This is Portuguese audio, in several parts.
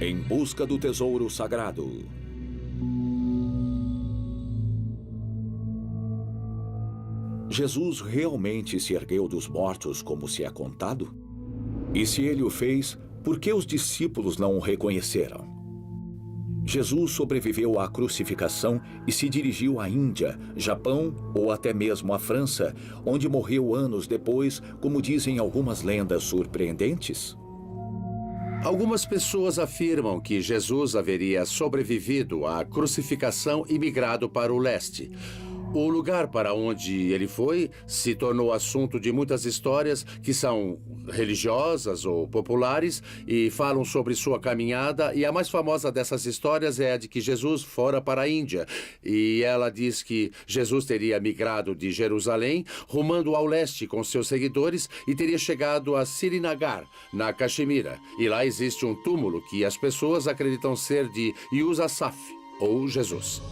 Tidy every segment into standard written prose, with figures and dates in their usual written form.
Em busca do tesouro sagrado. Jesus realmente se ergueu dos mortos, como se é contado? E se ele o fez, por que os discípulos não o reconheceram? Jesus sobreviveu à crucificação e se dirigiu à Índia, Japão ou até mesmo à França, onde morreu anos depois, como dizem algumas lendas surpreendentes? Algumas pessoas afirmam que Jesus haveria sobrevivido à crucificação e migrado para o leste. O lugar para onde ele foi se tornou assunto de muitas histórias que são religiosas ou populares e falam sobre sua caminhada, e a mais famosa dessas histórias é a de que Jesus fora para a Índia, e ela diz que Jesus teria migrado de Jerusalém, rumando ao leste com seus seguidores, e teria chegado a Srinagar, na Caxemira, e lá existe um túmulo que as pessoas acreditam ser de Yusasaf, ou Jesus.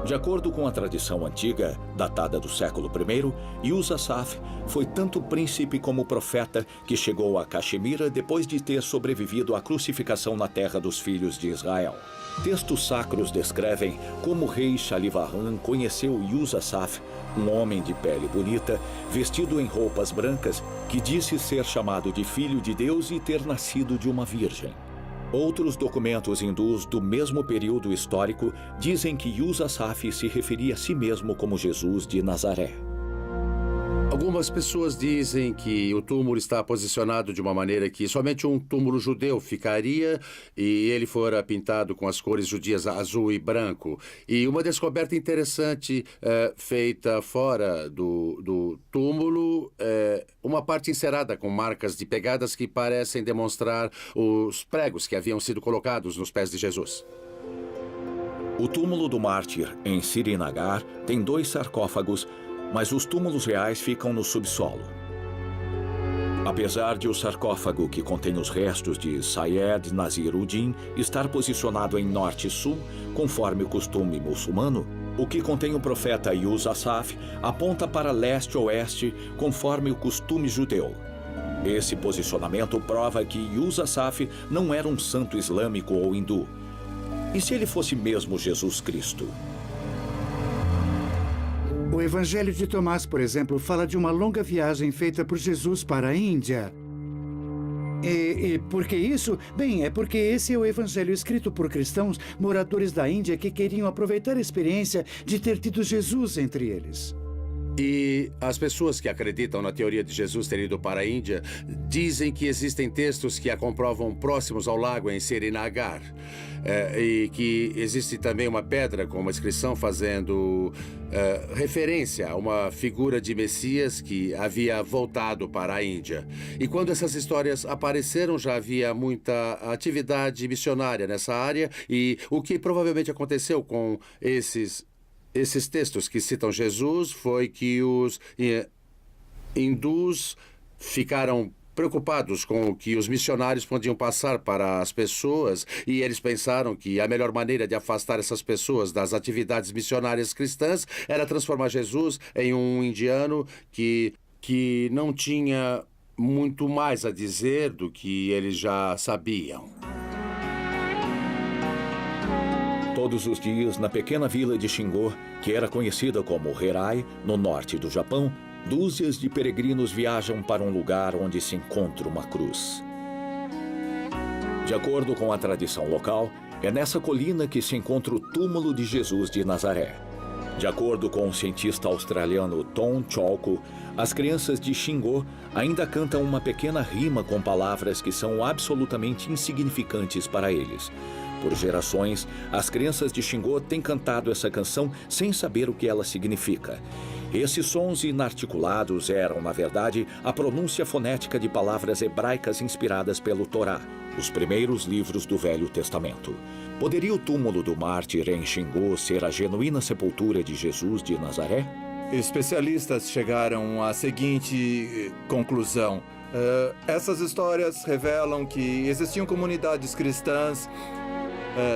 De acordo com a tradição antiga, datada do século I, Yusasaf foi tanto príncipe como profeta que chegou a Caxemira depois de ter sobrevivido à crucificação na terra dos filhos de Israel. Textos sacros descrevem como o rei Shalivahan conheceu Yusasaf, um homem de pele bonita, vestido em roupas brancas, que disse ser chamado de filho de Deus e ter nascido de uma virgem. Outros documentos hindus do mesmo período histórico dizem que Yusasaf se referia a si mesmo como Jesus de Nazaré. Algumas pessoas dizem que o túmulo está posicionado de uma maneira que somente um túmulo judeu ficaria, e ele fora pintado com as cores judias azul e branco. E uma descoberta interessante feita fora do túmulo é uma parte encerada com marcas de pegadas que parecem demonstrar os pregos que haviam sido colocados nos pés de Jesus. O túmulo do mártir, em Srinagar, tem 2 sarcófagos, mas os túmulos reais ficam no subsolo. Apesar de o sarcófago que contém os restos de Syed Naziruddin estar posicionado em norte e sul, conforme o costume muçulmano, o que contém o profeta Yusasaf aponta para leste-oeste, conforme o costume judeu. Esse posicionamento prova que Yusasaf não era um santo islâmico ou hindu. E se ele fosse mesmo Jesus Cristo? O Evangelho de Tomás, por exemplo, fala de uma longa viagem feita por Jesus para a Índia. E por que isso? Bem, é porque esse é o Evangelho escrito por cristãos moradores da Índia que queriam aproveitar a experiência de ter tido Jesus entre eles. E as pessoas que acreditam na teoria de Jesus ter ido para a Índia dizem que existem textos que a comprovam próximos ao lago em Srinagar. E que existe também uma pedra com uma inscrição fazendo referência a uma figura de Messias que havia voltado para a Índia. E quando essas histórias apareceram, já havia muita atividade missionária nessa área, e o que provavelmente aconteceu com esses textos que citam Jesus foi que os hindus ficaram preocupados com o que os missionários podiam passar para as pessoas, e eles pensaram que a melhor maneira de afastar essas pessoas das atividades missionárias cristãs era transformar Jesus em um indiano que não tinha muito mais a dizer do que eles já sabiam. Todos os dias, na pequena vila de Shingo, que era conhecida como Herai, no norte do Japão, dúzias de peregrinos viajam para um lugar onde se encontra uma cruz. De acordo com a tradição local, é nessa colina que se encontra o túmulo de Jesus de Nazaré. De acordo com o cientista australiano Tom Chalco, as crianças de Shingo ainda cantam uma pequena rima com palavras que são absolutamente insignificantes para eles. Por gerações, as crianças de Shingo têm cantado essa canção sem saber o que ela significa. Esses sons inarticulados eram, na verdade, a pronúncia fonética de palavras hebraicas inspiradas pelo Torá, os primeiros livros do Velho Testamento. Poderia o túmulo do mártir em Shingo ser a genuína sepultura de Jesus de Nazaré? Especialistas chegaram à seguinte conclusão. Essas histórias revelam que existiam comunidades cristãs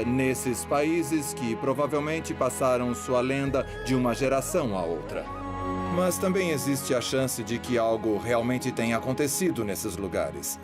nesses países que provavelmente passaram sua lenda de uma geração a outra. Mas também existe a chance de que algo realmente tenha acontecido nesses lugares.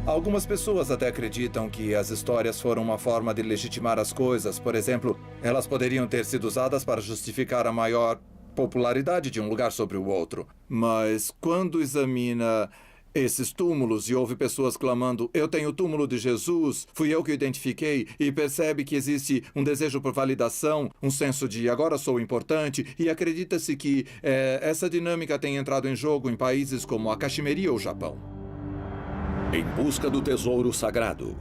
Algumas pessoas até acreditam que as histórias foram uma forma de legitimar as coisas. Por exemplo, elas poderiam ter sido usadas para justificar a maior popularidade de um lugar sobre o outro. Mas quando examina esses túmulos e ouve pessoas clamando, eu tenho o túmulo de Jesus, fui eu que o identifiquei, e percebe que existe um desejo por validação, um senso de agora sou importante, e acredita-se que essa dinâmica tem entrado em jogo em países como a Caximiri ou o Japão. Em busca do tesouro sagrado.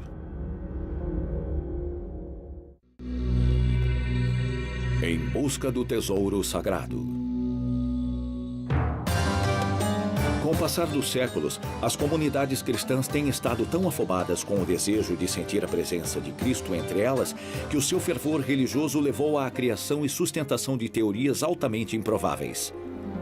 Em busca do tesouro sagrado. Com o passar dos séculos, as comunidades cristãs têm estado tão afobadas com o desejo de sentir a presença de Cristo entre elas, que o seu fervor religioso levou à criação e sustentação de teorias altamente improváveis.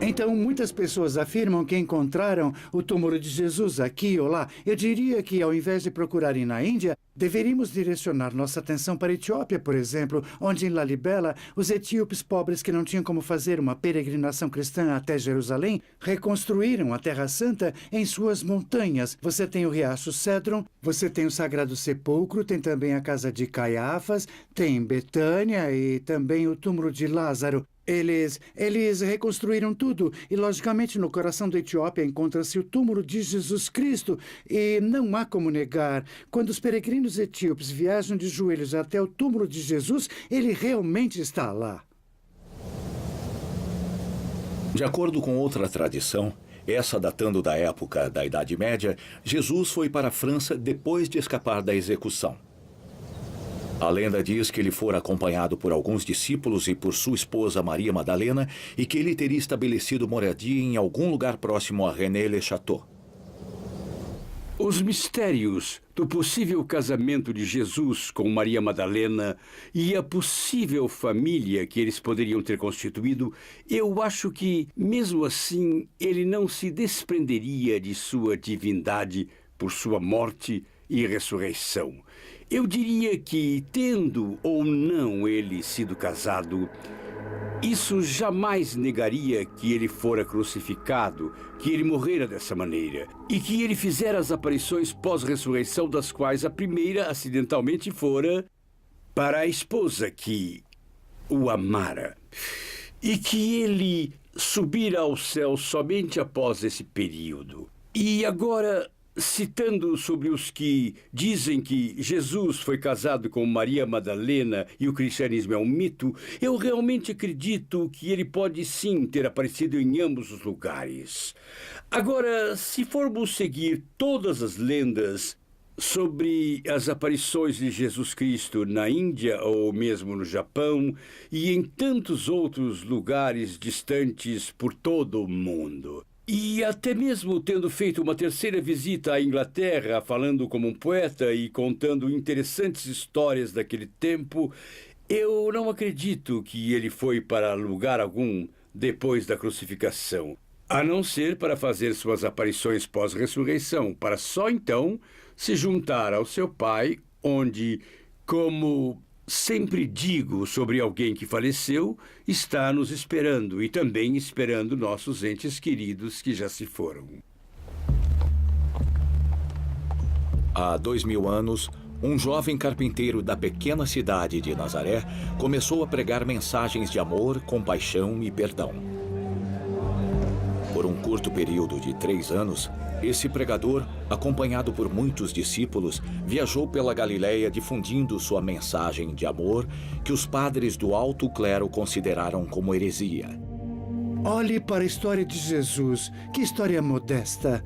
Então, muitas pessoas afirmam que encontraram o túmulo de Jesus aqui ou lá. Eu diria que, ao invés de procurarem na Índia, deveríamos direcionar nossa atenção para a Etiópia, por exemplo, onde em Lalibela, os etíopes pobres que não tinham como fazer uma peregrinação cristã até Jerusalém, reconstruíram a Terra Santa em suas montanhas. Você tem o Riacho Cédron, você tem o Sagrado Sepulcro, tem também a casa de Caiafas, tem Betânia e também o túmulo de Lázaro. Eles reconstruíram tudo e, logicamente, no coração da Etiópia encontra-se o túmulo de Jesus Cristo. E não há como negar, quando os peregrinos etíopes viajam de joelhos até o túmulo de Jesus, ele realmente está lá. De acordo com outra tradição, essa datando da época da Idade Média, Jesus foi para a França depois de escapar da execução. A lenda diz que ele fora acompanhado por alguns discípulos e por sua esposa Maria Madalena e que ele teria estabelecido moradia em algum lugar próximo a René-le-Château. Os mistérios do possível casamento de Jesus com Maria Madalena e a possível família que eles poderiam ter constituído, eu acho que, mesmo assim, ele não se desprenderia de sua divindade por sua morte e ressurreição. Eu diria que, tendo ou não ele sido casado, isso jamais negaria que ele fora crucificado, que ele morrera dessa maneira, e que ele fizera as aparições pós-ressurreição, das quais a primeira, acidentalmente, fora para a esposa que o amara, e que ele subira ao céu somente após esse período. E agora, citando sobre os que dizem que Jesus foi casado com Maria Madalena e o cristianismo é um mito, eu realmente acredito que ele pode sim ter aparecido em ambos os lugares. Agora, se formos seguir todas as lendas sobre as aparições de Jesus Cristo na Índia ou mesmo no Japão e em tantos outros lugares distantes por todo o mundo, e até mesmo tendo feito uma terceira visita à Inglaterra, falando como um poeta e contando interessantes histórias daquele tempo, eu não acredito que ele foi para lugar algum depois da crucificação, a não ser para fazer suas aparições pós-ressurreição, para só então se juntar ao seu Pai, onde, como sempre digo sobre alguém que faleceu, está nos esperando e também esperando nossos entes queridos que já se foram. Há 2000 anos, um jovem carpinteiro da pequena cidade de Nazaré começou a pregar mensagens de amor, compaixão e perdão. Por um curto período de 3 anos, esse pregador, acompanhado por muitos discípulos, viajou pela Galileia difundindo sua mensagem de amor que os padres do alto clero consideraram como heresia. Olhe para a história de Jesus. Que história modesta.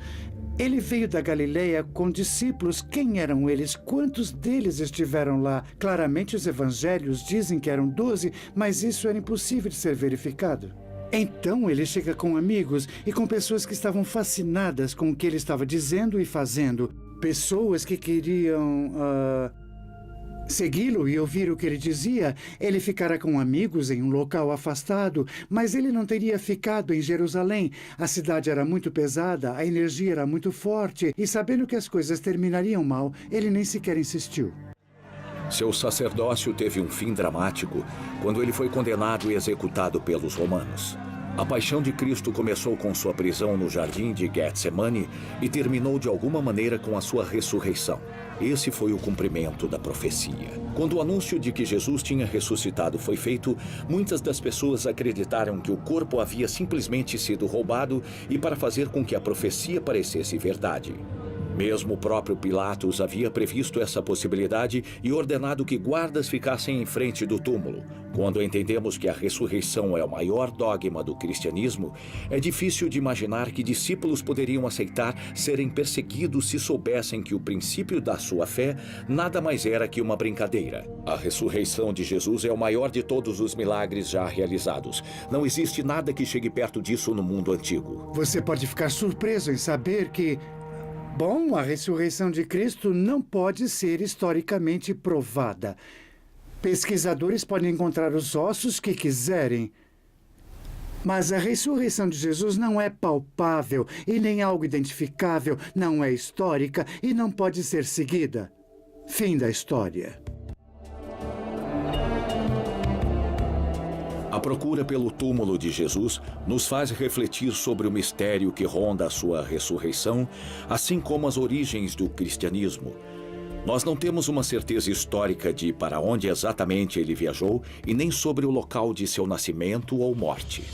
Ele veio da Galileia com discípulos. Quem eram eles? Quantos deles estiveram lá? Claramente os evangelhos dizem que eram 12, mas isso era impossível de ser verificado. Então ele chega com amigos e com pessoas que estavam fascinadas com o que ele estava dizendo e fazendo. Pessoas que queriam segui-lo e ouvir o que ele dizia. Ele ficara com amigos em um local afastado, mas ele não teria ficado em Jerusalém. A cidade era muito pesada, a energia era muito forte, e sabendo que as coisas terminariam mal, ele nem sequer insistiu. Seu sacerdócio teve um fim dramático quando ele foi condenado e executado pelos romanos. A paixão de Cristo começou com sua prisão no jardim de Getsemane e terminou de alguma maneira com a sua ressurreição. Esse foi o cumprimento da profecia. Quando o anúncio de que Jesus tinha ressuscitado foi feito, muitas das pessoas acreditaram que o corpo havia simplesmente sido roubado e para fazer com que a profecia parecesse verdade. Mesmo o próprio Pilatos havia previsto essa possibilidade e ordenado que guardas ficassem em frente do túmulo. Quando entendemos que a ressurreição é o maior dogma do cristianismo, é difícil de imaginar que discípulos poderiam aceitar serem perseguidos se soubessem que o princípio da sua fé nada mais era que uma brincadeira. A ressurreição de Jesus é o maior de todos os milagres já realizados. Não existe nada que chegue perto disso no mundo antigo. Você pode ficar surpreso em saber que... Bom, a ressurreição de Cristo não pode ser historicamente provada. Pesquisadores podem encontrar os ossos que quiserem. Mas a ressurreição de Jesus não é palpável e nem algo identificável, não é histórica e não pode ser seguida. Fim da história. A procura pelo túmulo de Jesus nos faz refletir sobre o mistério que ronda a sua ressurreição, assim como as origens do cristianismo. Nós não temos uma certeza histórica de para onde exatamente ele viajou e nem sobre o local de seu nascimento ou morte.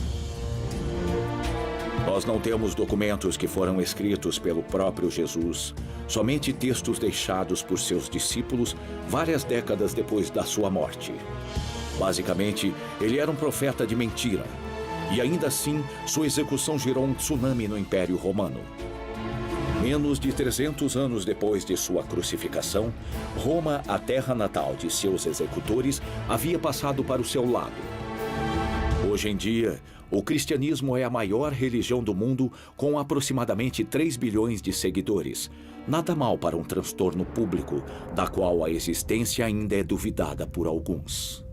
Nós não temos documentos que foram escritos pelo próprio Jesus, somente textos deixados por seus discípulos várias décadas depois da sua morte. Basicamente, ele era um profeta de mentira. E ainda assim, sua execução gerou um tsunami no Império Romano. Menos de 300 anos depois de sua crucificação, Roma, a terra natal de seus executores, havia passado para o seu lado. Hoje em dia, o cristianismo é a maior religião do mundo, com aproximadamente 3 bilhões de seguidores. Nada mal para um transtorno público, da qual a existência ainda é duvidada por alguns.